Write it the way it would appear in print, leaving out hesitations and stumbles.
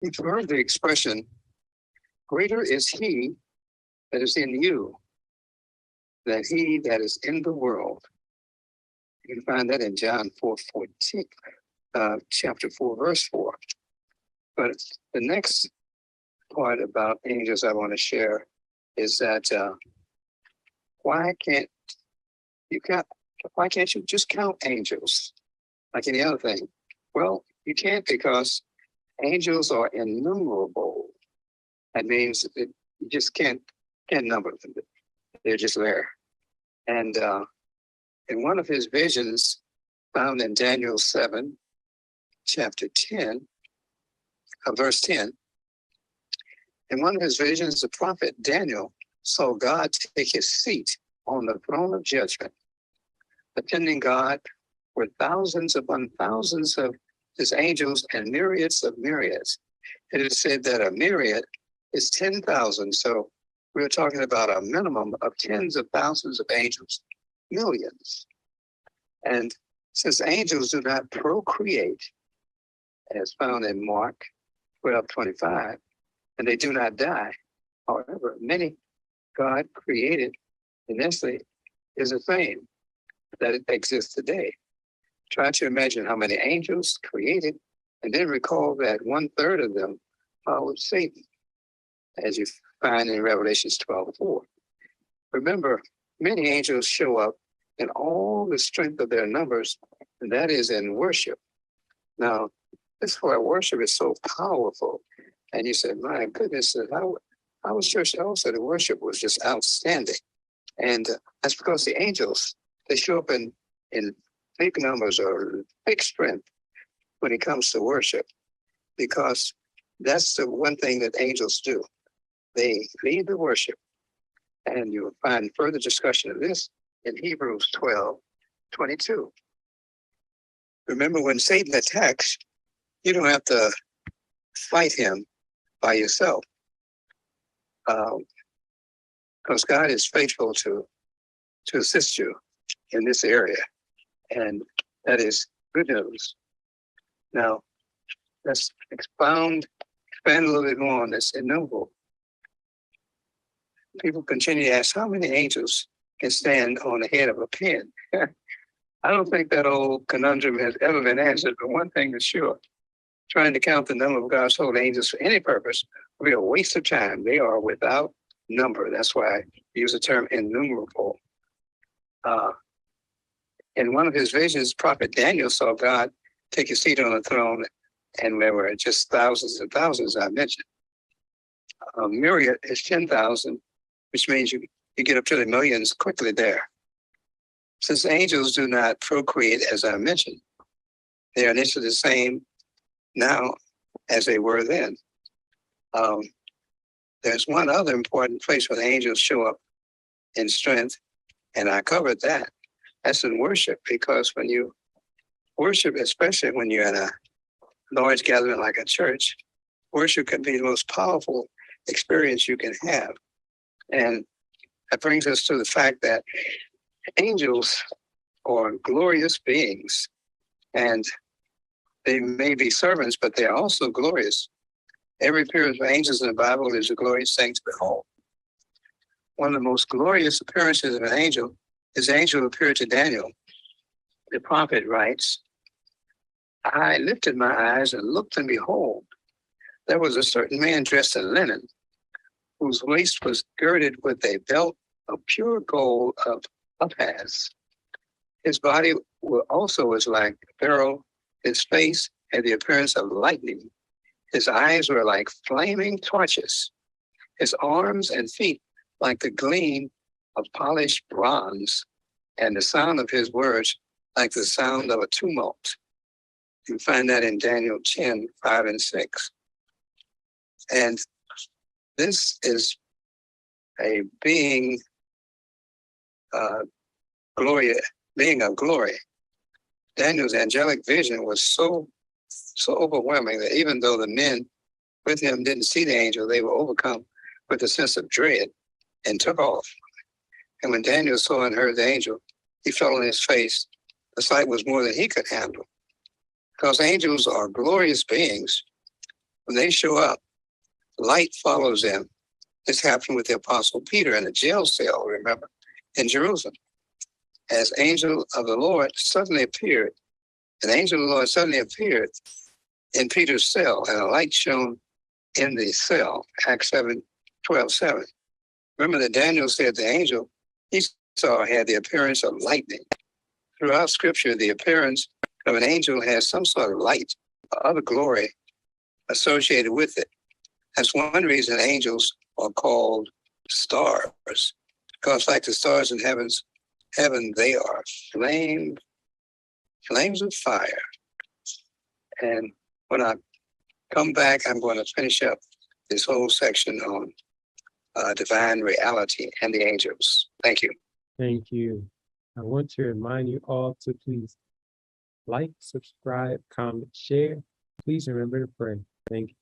You've heard the expression, greater is he that is in you than he that is in the world. You can find that in John 4:14, chapter 4, verse 4. But the next part about angels I want to share is that why can't you just count angels like any other thing? Well, you can't, because angels are innumerable. That means that you just can't number them. They're just there. And in one of his visions found in Daniel 7, chapter 10, verse 10, in one of his visions, the prophet Daniel saw God take his seat on the throne of judgment. Attending God were thousands upon thousands of his angels and myriads of myriads. It is said that a myriad is 10,000. So we're talking about a minimum of tens of thousands of angels, millions. And since angels do not procreate, as found in Mark 12:25, and they do not die, however, many God created, and this is a thing that exists today. Try to imagine how many angels created, and then recall that 1/3 of them followed Satan, as you find in Revelations 12:4. Remember, many angels show up in all the strength of their numbers, and that is in worship. Now, this is why worship is so powerful. And you said, my goodness, how was church also? The worship was just outstanding. And that's because the angels, they show up in big numbers or big strength when it comes to worship, because that's the one thing that angels do. They lead the worship. And you'll find further discussion of this in Hebrews 12:22. Remember, when Satan attacks, you don't have to fight him by yourself, because God is faithful to assist you in this area, and that is good news. Now, let's expand a little bit more on this innumerable. People continue to ask, how many angels can stand on the head of a pin? I don't think that old conundrum has ever been answered, but one thing is sure. Trying to count the number of God's holy angels for any purpose would be a waste of time. They are without number. That's why I use the term innumerable. In one of his visions, prophet Daniel saw God take his seat on the throne, and there were just thousands and thousands, I mentioned. A myriad is 10,000, which means you get up to the millions quickly there. Since angels do not procreate, as I mentioned, they are initially the same now as they were then. There's one other important place where the angels show up in strength, and I covered that. That's in worship, because when you worship, especially when you're in a large gathering like a church, worship can be the most powerful experience you can have. And that brings us to the fact that angels are glorious beings, and they may be servants, but they're also glorious. Every appearance of angels in the Bible is a glorious thing to behold. One of the most glorious appearances of an angel is the angel who appeared to Daniel. The prophet writes, I lifted my eyes and looked, and behold, there was a certain man dressed in linen, whose waist was girded with a belt of pure gold of Uphaz. His body also was like beryl. His face had the appearance of lightning. His eyes were like flaming torches. His arms and feet like the gleam of polished bronze, and the sound of his words like the sound of a tumult. You find that in Daniel 10:5 and 6. And this is a being of glory. Daniel's angelic vision was so overwhelming that even though the men with him didn't see the angel, they were overcome with a sense of dread and took off. And when Daniel saw and heard the angel, he fell on his face. The sight was more than he could handle. Because angels are glorious beings, When they show up, light follows them. This happened with the Apostle Peter in a jail cell, remember, in Jerusalem. As angel of the Lord suddenly appeared, an angel of the Lord suddenly appeared in Peter's cell, and a light shone in the cell, Acts 7:12-7. Remember that Daniel said the angel he saw had the appearance of lightning. Throughout Scripture, the appearance of an angel has some sort of light or other glory associated with it. That's one reason angels are called stars, because like the stars in heaven, they are flames of fire. And when I come back, I'm going to finish up this whole section on divine reality and the angels. Thank you. Thank you. I want to remind you all to please like, subscribe, comment, share. Please remember to pray. Thank you.